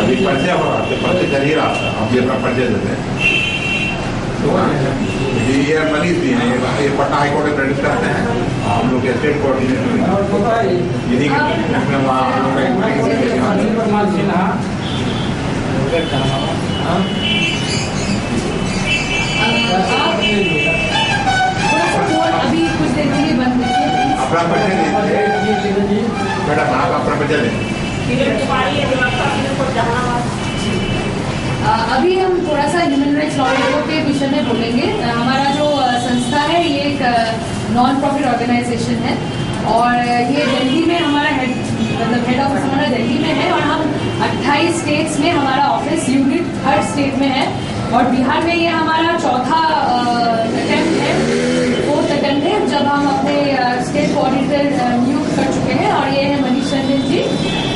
अभी परिचय हो रहा है, परिचय चल ही रहा था, अब ये अपना परिचय देते हैं। ये मनीष भी हैं, ये पटना हाईकोर्ट में प्रैक्टिस करते हैं, हम लोग के स्टेट कोर्ट में यही अभी कुछ देर के लिए बंद अपना परिचय दीजिए बेटा, आप अपना परिचय दें। अभी हम थोड़ा सा ह्यूमन राइट्स लॉ के विषय में बोलेंगे। हमारा जो संस्था है ये एक नॉन प्रॉफिट ऑर्गेनाइजेशन है और ये दिल्ली में हमारा हेड ऑफिस हमारा दिल्ली में है और हम 28 स्टेट्स में हमारा ऑफिस यूनिट हर स्टेट में है और बिहार में ये हमारा चौथा अटेम्प्ट है, फोर्थ अटेम्प्ट है जब हम अपने स्टेट कोऑर्डिनेटर नियुक्त कर चुके हैं और ये है मनीष रंजन जी,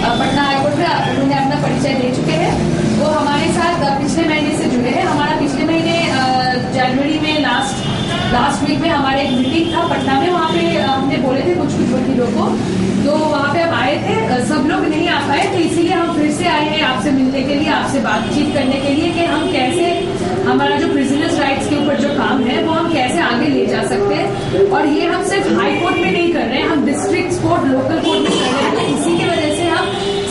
पटना हाईकोर्ट में उन्होंने अपना परिचय दे चुके हैं। वो हमारे साथ पिछले महीने से जुड़े हैं। हमारा पिछले महीने जनवरी में लास्ट वीक में हमारे एक मीटिंग था पटना में, वहाँ पे हमने बोले थे कुछ वकीलों को, तो वहाँ पे हम आए थे, सब लोग नहीं आ पाए, तो इसीलिए हम फिर से आए हैं आपसे मिलने के लिए, आपसे बातचीत करने के लिए कि हम कैसे हमारा जो प्रिजनर्स राइट्स के ऊपर जो काम है वो हम कैसे आगे ले जा सकते हैं। और ये हम सिर्फ हाई कोर्ट में नहीं कर रहे हैं, हम डिस्ट्रिक्ट कोर्ट, लोकल कोर्ट में कर रहे हैं। तो इसी की वजह से हम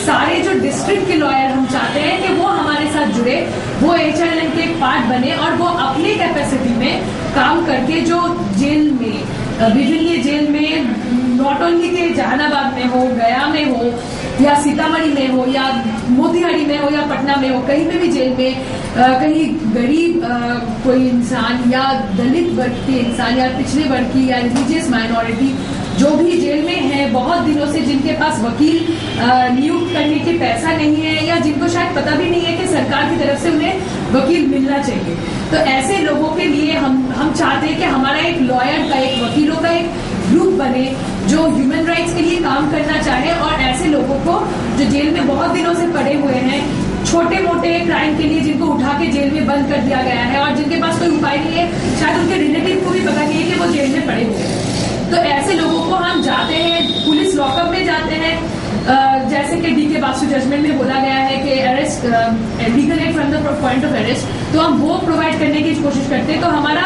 सारे जो डिस्ट्रिक्ट के लॉयर हम चाहते हैं कि वो हमारे साथ जुड़े, वो HRLM के एक पार्ट बने और वो अपनी कैपेसिटी में काम करके जो जेल में, विभिन्न जेल में, नॉट ओनली के जहानाबाद में हो, गया में हो या सीतामढ़ी में हो या मोतिहारी में हो या पटना में हो, कहीं पे भी जेल में कहीं गरीब कोई इंसान या दलित वर्ग के इंसान या पिछड़े वर्ग की या रिलीजियस माइनॉरिटी जो भी जेल में है बहुत दिनों से, जिनके पास वकील नियुक्त करने के पैसा नहीं है या जिनको शायद पता भी नहीं है कि सरकार की तरफ से उन्हें वकील मिलना चाहिए, तो ऐसे लोगों के लिए हम चाहते हैं कि हमारा एक लॉयर का, एक वकीलों का एक ग्रुप बने जो ह्यूमन राइट्स के लिए काम करना चाहे और ऐसे लोगों को जो जेल में बहुत दिनों से पड़े हुए हैं, छोटे मोटे क्राइम के लिए जिनको उठा के जेल में बंद कर दिया गया है और जिनके पास कोई उपाय नहीं है, शायद उनके रिलेटिव को भी पता नहीं है कि वो जेल में पड़े हुए हैं, तो ऐसे लोगों को हम जाते हैं, पुलिस लॉकअप में जाते हैं, जैसे कि DK बासु जजमेंट में बोला गया है कि arrest legal aid from the point of arrest, तो हम वो प्रोवाइड करने की कोशिश करते हैं। तो हमारा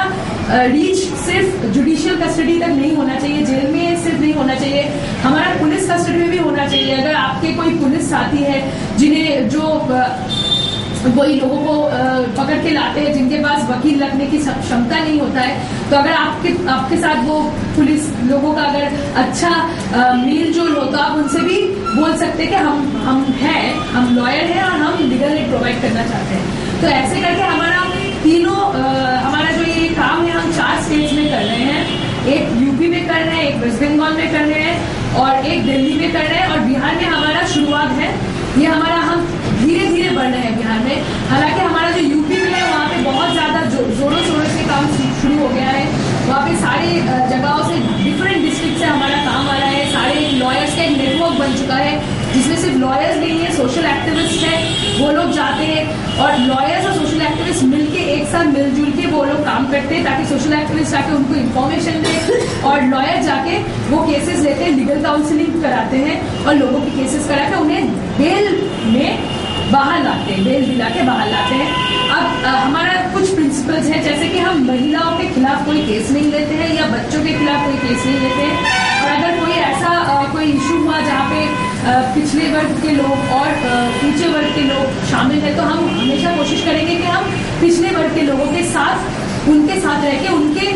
रीच सिर्फ जुडिशियल कस्टडी तक नहीं होना चाहिए, जेल में सिर्फ नहीं होना चाहिए, हमारा पुलिस कस्टडी में भी होना चाहिए। अगर आपके कोई पुलिस साथी है जिन्हें जो वही लोगों को पकड़ के लाते हैं जिनके पास वकील रखने की क्षमता नहीं होता है, तो अगर आपके साथ वो पुलिस लोगों का अगर अच्छा मेल जोल हो तो आप उनसे भी बोल सकते हैं कि हम लॉयर हैं और हम लीगल एड प्रोवाइड करना चाहते हैं। तो ऐसे करके हमारा तीनों हमारा जो ये काम है हम 4 स्टेट्स में कर रहे हैं, एक यूपी में कर रहे हैं, एक वेस्ट बंगाल में कर रहे हैं और एक दिल्ली में कर रहे हैं और बिहार में हमारा शुरुआत है। ये हमारा हम धीरे धीरे बढ़ रहे हैं बिहार में, हालांकि हमारा जो यूपी में है वहाँ पे बहुत ज्यादा जोरों शोरों से काम शुरू हो गया है, वहाँ पे सारी जगहों से डिफरेंट डिस्ट्रिक्ट से हमारा काम आ रहा है, सारे लॉयर्स का एक नेटवर्क बन चुका है जिसमें सिर्फ लॉयर्स नहीं है, सोशल एक्टिविस्ट है, वो लोग जाते हैं और लॉयर्स और सोशल एक्टिविस्ट मिलके एक साथ मिलजुल के वो लोग काम करते हैं ताकि सोशल एक्टिविस्ट जाके उनको इन्फॉर्मेशन दे और लॉयर जाके वो केसेस लेते हैं, लीगल काउंसलिंग कराते हैं और लोगों के केसेस करा के उन्हें बेल में बाहर लाते हैं, बेल दिला के बाहर लाते हैं। अब हमारा कुछ प्रिंसिपल्स हैं, जैसे कि हम महिलाओं के खिलाफ कोई केस नहीं लेते हैं या बच्चों के खिलाफ कोई केस नहीं लेते हैं और अगर कोई ऐसा कोई इशू हुआ जहाँ पे पिछड़े वर्ग के लोग और ऊंचे वर्ग के लोग शामिल है तो हम हमेशा कोशिश करेंगे कि हम पिछड़े वर्ग के लोगों के साथ उनके साथ रह के उनके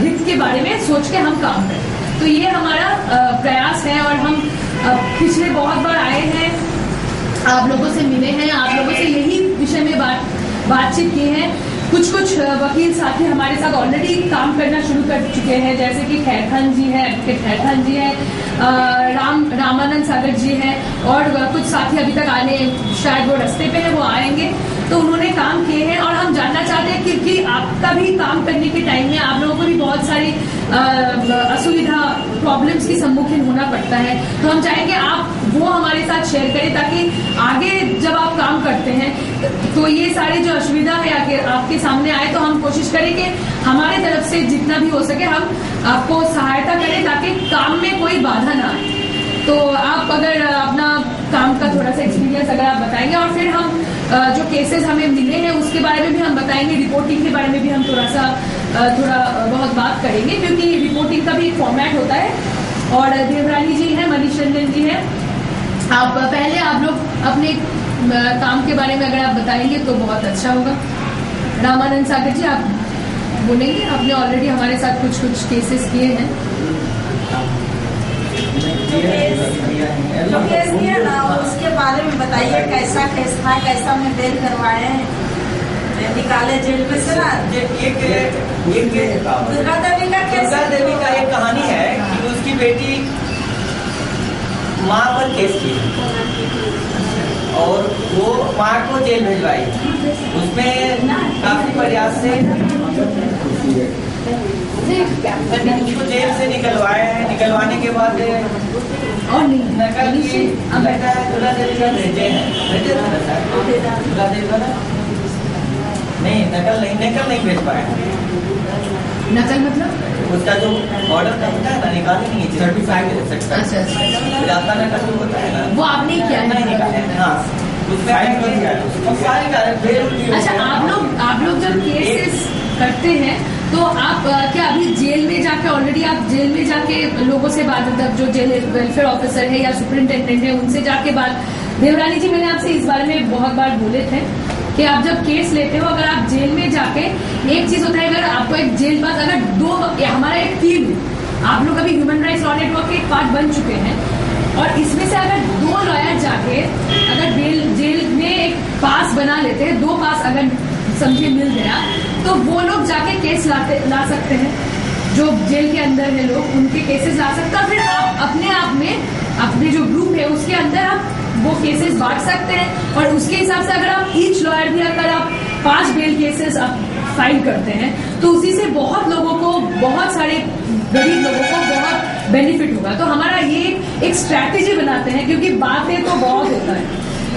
हित के बारे में सोच के हम काम करें। तो ये हमारा प्रयास है और हम पिछले बहुत बार आए हैं, आप लोगों से मिले हैं, आप लोगों से यही विषय में बातचीत की है। कुछ वकील साथी हमारे साथ ऑलरेडी काम करना शुरू कर चुके हैं, जैसे कि खैरखान जी है, खैरखान जी है, रामानंद सागर जी है और कुछ साथी अभी तक आने, शायद वो रास्ते पे है, वो आएंगे। तो उन्होंने काम किए हैं और हम जानना चाहते हैं क्योंकि आपका भी काम करने के टाइम में आप लोगों को भी बहुत सारी असुविधा प्रॉब्लम्स की सम्मुखीन होना पड़ता है। तो हम चाहेंगे आप वो हमारे साथ शेयर करें ताकि आगे जब आप काम करते हैं तो ये सारी जो असुविधा है आपके सामने आए, तो हम कोशिश करें कि हमारे तरफ से जितना भी हो सके हम आपको सहायता करें ताकि काम में कोई बाधा ना आए। तो आप अगर अपना काम का थोड़ा सा एक्सपीरियंस अगर आप बताएंगे और फिर हम जो केसेस हमें मिले हैं उसके बारे में भी हम बताएंगे, रिपोर्टिंग के बारे में भी हम थोड़ा बहुत बात करेंगे क्योंकि रिपोर्टिंग का भी एक फॉर्मेट होता है। और देवरानी जी हैं, मनीष रंजन जी हैं, आप पहले आप लोग अपने काम के बारे में अगर आप बताएंगे तो बहुत अच्छा होगा। रामानंद सागर जी आप बोलेंगे, आपने ऑलरेडी हमारे साथ कुछ केसेस किए हैं। जो केस किया ना उसके बारे में बताइए, कैसा केस था, कैसा में बेल करवाए निकाले जेल में से ना। एक दुर्गा देवी का केस, दुर्गा देवी का एक कहानी है कि उसकी बेटी माँ पर केस की और वो माँ को जेल भिजवाई। उसमें काफी प्रयास से उसको जेल से निकलवाए हैं। निकलवाने के बाद और नहीं नकल दुर्गा देवी का भेजे हैं, दुर्गा देवी का नहीं, नकल नहीं भेज पाए। नकल मतलब उसका जो ऑर्डर का होता है ना, निकाले नहीं, सर्टिफाइड अच्छा जाता नकल जो होता है ना, वो आपने किया नहीं निकाले। हाँ, अच्छा, आप लोग जब केसेस करते हैं तो आप क्या अभी जेल में जाके ऑलरेडी आप जेल में जाके लोगों से बात, मतलब जो जेल वेलफेयर ऑफिसर है या सुपरिंटेंडेंट है उनसे जाके बात। देवरानी जी मैंने आपसे इस बारे में बहुत बार बोले थे कि आप जब केस लेते हो, अगर आप जेल में जाके, एक चीज होता है अगर आपको एक जेल पास, अगर दो, हमारा एक टीम, आप लोग अभी ह्यूमन राइट्स लॉ नेटवर्क के एक पार्ट बन चुके हैं और इसमें से अगर 2 लॉयर जाके अगर जेल में एक पास बना लेते हैं, 2 पास अगर समझिए मिल गया तो वो लोग जाके केस ला सकते हैं। जो जेल के अंदर है लोग उनके केसेस ला सकते हैं। फिर आप अपने आप में अपने जो ग्रुप है उसके अंदर आप वो केसेस बांट सकते हैं और उसके हिसाब से अगर आप ईच लॉयर भी अगर आप 5 बेल केसेस आप फाइल करते हैं तो उसी से बहुत लोगों को, बहुत सारे गरीब लोगों को बहुत बेनिफिट होगा। तो हमारा ये एक स्ट्रैटेजी बनाते हैं क्योंकि बातें तो बहुत होता है,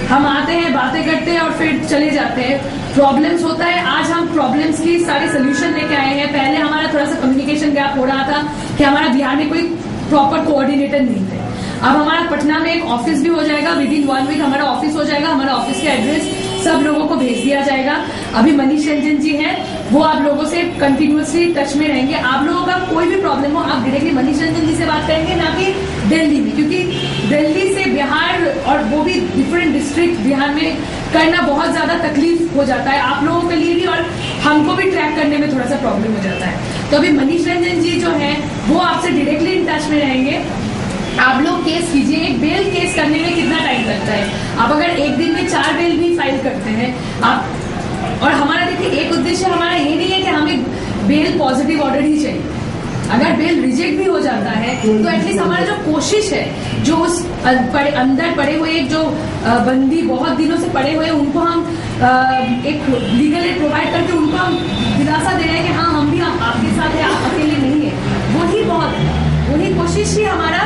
हम आते हैं बातें करते हैं और फिर चले जाते हैं। प्रॉब्लम्स होता है, आज हम प्रॉब्लम्स की सारे सोल्यूशन लेके आए हैं। पहले हमारा थोड़ा सा कम्युनिकेशन गैप हो रहा था कि हमारा बिहार में कोई प्रॉपर कोऑर्डिनेटर नहीं थे। अब हमारा पटना में एक ऑफिस भी हो जाएगा, विदिन 1 वीक हमारा ऑफिस हो जाएगा। हमारा ऑफिस का एड्रेस सब लोगों को भेज दिया जाएगा। अभी मनीष रंजन जी हैं, वो आप लोगों से कंटिन्यूअसली टच में रहेंगे। आप लोगों का कोई भी प्रॉब्लम हो आप डायरेक्टली मनीष रंजन जी से बात करेंगे, ना कि दिल्ली में, क्योंकि दिल्ली से बिहार और वो भी डिफरेंट डिस्ट्रिक्ट बिहार में करना बहुत ज्यादा तकलीफ हो जाता है आप लोगों के लिए भी और हमको भी ट्रैक करने में थोड़ा सा प्रॉब्लम हो जाता है। तो अभी मनीष रंजन जी जो है वो आपसे डायरेक्टली इन टच में रहेंगे। आप लोग केस कीजिए, एक बेल केस करने में कितना टाइम लगता है? आप अगर एक दिन में 4 बेल भी फाइल करते हैं आप, और हमारा देखिए एक उद्देश्य हमारा ये नहीं है कि हमें बेल पॉजिटिव ऑर्डर ही चाहिए। अगर बेल रिजेक्ट भी हो जाता है तो एटलीस्ट हमारा जो कोशिश है, जो उस अंदर पड़े हुए जो बंदी बहुत दिनों से पड़े हुए उनको हम एक लीगल एड प्रोवाइड करके उनको हम दिलासा दे रहे हैं कि हाँ हम भी आपके साथ हैं, आप अकेले नहीं है। वही कोशिश ही हमारा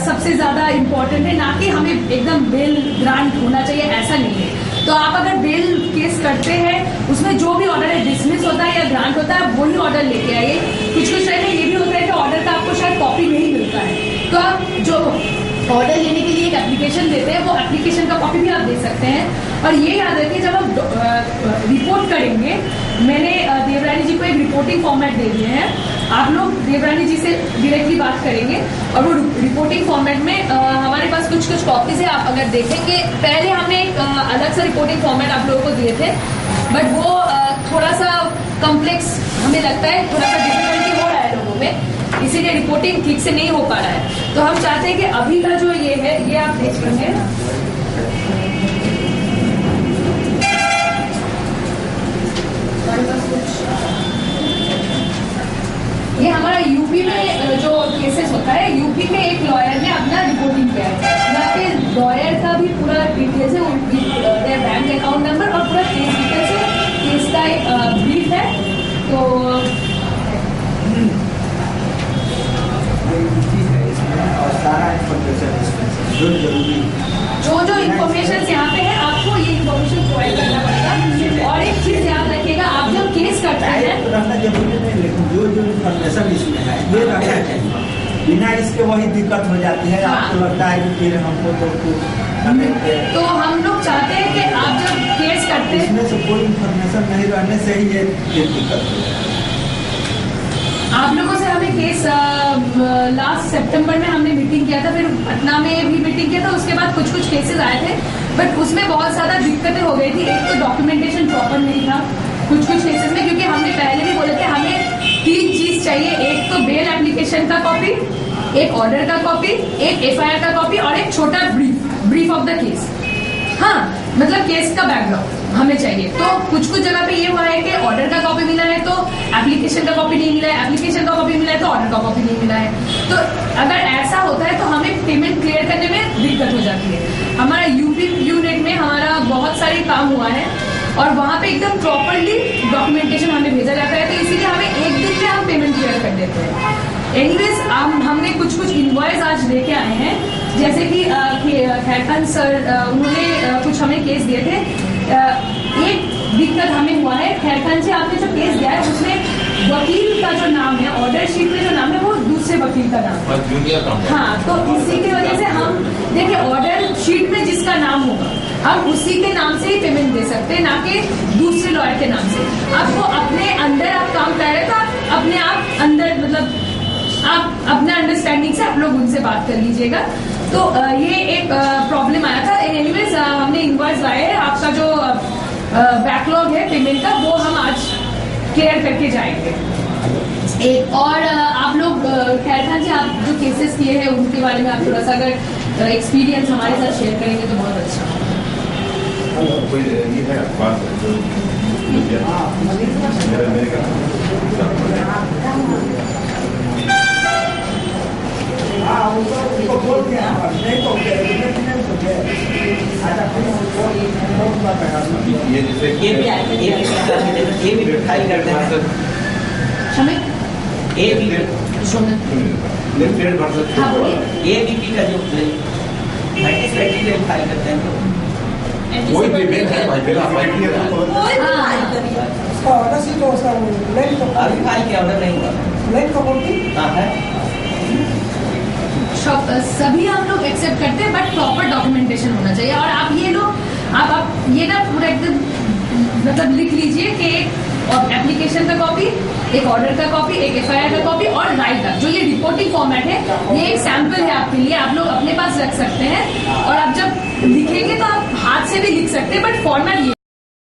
सबसे ज्यादा इम्पोर्टेंट है, ना कि हमें एकदम बेल ग्रांट होना चाहिए, ऐसा नहीं है। तो आप अगर बेल केस करते हैं उसमें जो भी ऑर्डर है, डिसमिस होता है या ग्रांट होता है, वही ऑर्डर लेके आइए। कुछ टाइम में ये भी होता है कि ऑर्डर का आपको शायद कॉपी नहीं मिलता है, तो आप जो ऑर्डर लेने के लिए एक एप्लीकेशन देते हैं वो एप्लीकेशन का कॉपी भी आप दे सकते हैं। और ये याद रखिए जब हम रिपोर्ट करेंगे, मैंने देवरानी जी को एक रिपोर्टिंग फॉर्मेट दे दिए हैं, आप लोग देवरानी जी से डायरेक्टली बात करेंगे और वो रिपोर्टिंग फॉर्मेट में हमारे पास कुछ कॉपीज है। आप अगर देखेंगे, पहले हमने एक अलग सा रिपोर्टिंग फॉर्मेट आप लोगों को दिए थे, बट वो थोड़ा सा कॉम्प्लेक्स हमें लगता है, थोड़ा सा डिफिकल्टी हो रहा है लोगों में, इसीलिए रिपोर्टिंग ठीक से नहीं हो पा रहा है। तो हम चाहते हैं कि अभी का जो ये है ये आप देख लीजिए। ये हमारा यूपी में जो केसेस होता है, यूपी में एक लॉयर ने अपना रिपोर्टिंग किया है, यहाँ पे लॉयर का भी पूरा डिटेल्स है, बैंक अकाउंट नंबर और पूरा केस जो जरूरी जो इन्फॉर्मेशन यहाँ पे है आपको ये इन्फॉर्मेशन प्रोवाइड करना पड़ेगा। और एक चीज याद रखिएगा, आप जब केस करते हैं रहना जरूरी नहीं, लेकिन जो इन्फॉर्मेशन इसमें है ये रहना चाहिए। बिना इसके वही दिक्कत हो जाती है। हाँ। आपको लगता है कि फिर हमको तो हम लोग चाहते हैं कि आप जब केस करते हैं इसमें से कोई इन्फॉर्मेशन नहीं रहने से ही ये दिक्कत हो जाती है। आप लोगों से हमें केस लास्ट सितंबर में हमने मीटिंग किया था, फिर पटना में भी मीटिंग किया था, उसके बाद कुछ केसेस आए थे, बट उसमें बहुत ज्यादा दिक्कतें हो गई थी। एक तो डॉक्यूमेंटेशन प्रॉपर नहीं था कुछ केसेस में, क्योंकि हमने पहले भी बोले थे हमें 3 चीज चाहिए। एक तो बेल एप्लीकेशन का कॉपी, एक ऑर्डर का कॉपी, एक FIR का कॉपी और एक छोटा ब्रीफ ऑफ द केस। हाँ, मतलब केस का बैकग्राउंड हमें चाहिए। तो कुछ जगह पे ये हुआ है कि ऑर्डर का कॉपी मिला है तो एप्लीकेशन का कॉपी नहीं मिला है, एप्लीकेशन का कॉपी मिला है तो ऑर्डर का कॉपी नहीं मिला है। तो अगर ऐसा होता है तो हमें पेमेंट क्लियर करने में दिक्कत हो जाती है। हमारा यूपी यूनिट में हमारा बहुत सारे काम हुआ है और वहाँ पे एकदम प्रॉपरली डॉक्यूमेंटेशन हमें भेजा जाता है, तो इसीलिए हमें एक दिन में हम पेमेंट क्लियर कर देते हैं। एनीवेज हमने कुछ इनवॉइस आज लेके आए हैं, जैसे कि खैरखान सर उन्होंने कुछ हमें केस दिए थे। एक दिक्कत हमें हुआ है, खैरखान जी आपने जो केस दिया है उसमें वकील का जो नाम है, ऑर्डर शीट में जो नाम है वो दूसरे वकील का नाम है। जूनियर काम। हाँ, तो इसी की वजह से हम देखिए ऑर्डर शीट में जिसका नाम होगा हम उसी के नाम से ही पेमेंट दे सकते हैं, ना कि दूसरे लॉयर के नाम से। अब वो अपने अंदर आप काम कर रहे हैं तो आप अपने आप अंदर मतलब आप अपने अंडरस्टैंडिंग से आप लोग उनसे बात कर लीजिएगा। तो ये एक प्रॉब्लम आया था। एनीवेज हमने इनवॉइस लाए हैं, आपका जो बैकलॉग है पेमेंट का वो हम आज क्लियर करके जाएंगे। एक और आप लोग खैरखान जी आप जो केसेस किए हैं उनके बारे में आप थोड़ा सा अगर एक्सपीरियंस हमारे साथ शेयर करेंगे तो बहुत अच्छा। कोई ये है बात जो उनको बोल दिया नहीं तो ये जैसे ये भी फाइल कर देना। हमें ये भी डेढ़ वर्ष हाँ बोलिए। ABP का जो मल्टी फाइल करते हैं तो कोई भी बेल है भाई, बेला फाइल किया था। कोई भी फाइल करिए। उसका ऑर्डर सी तो उसका नहीं तो अभी फाइल के ऑर्डर नहीं हुआ नहीं तो बोलती हाँ है। सभी हम लोग एक्सेप्ट करते हैं, बट प्रॉपर डॉक्यूमेंटेशन होना चाहिए। और आप ये लोग आप ये ना पूरा एकदम मतलब लिख लीजिए कि एक एप्लीकेशन का कॉपी, एक ऑर्डर का कॉपी, एक FIR का कॉपी और राइट अप, जो ये रिपोर्टिंग फॉर्मेट है, ये एक सैंपल है आपके लिए, आप लोग अपने पास रख सकते हैं। और आप जब लिखेंगे तो आप हाथ से भी लिख सकते हैं, बट फॉर्मेट ये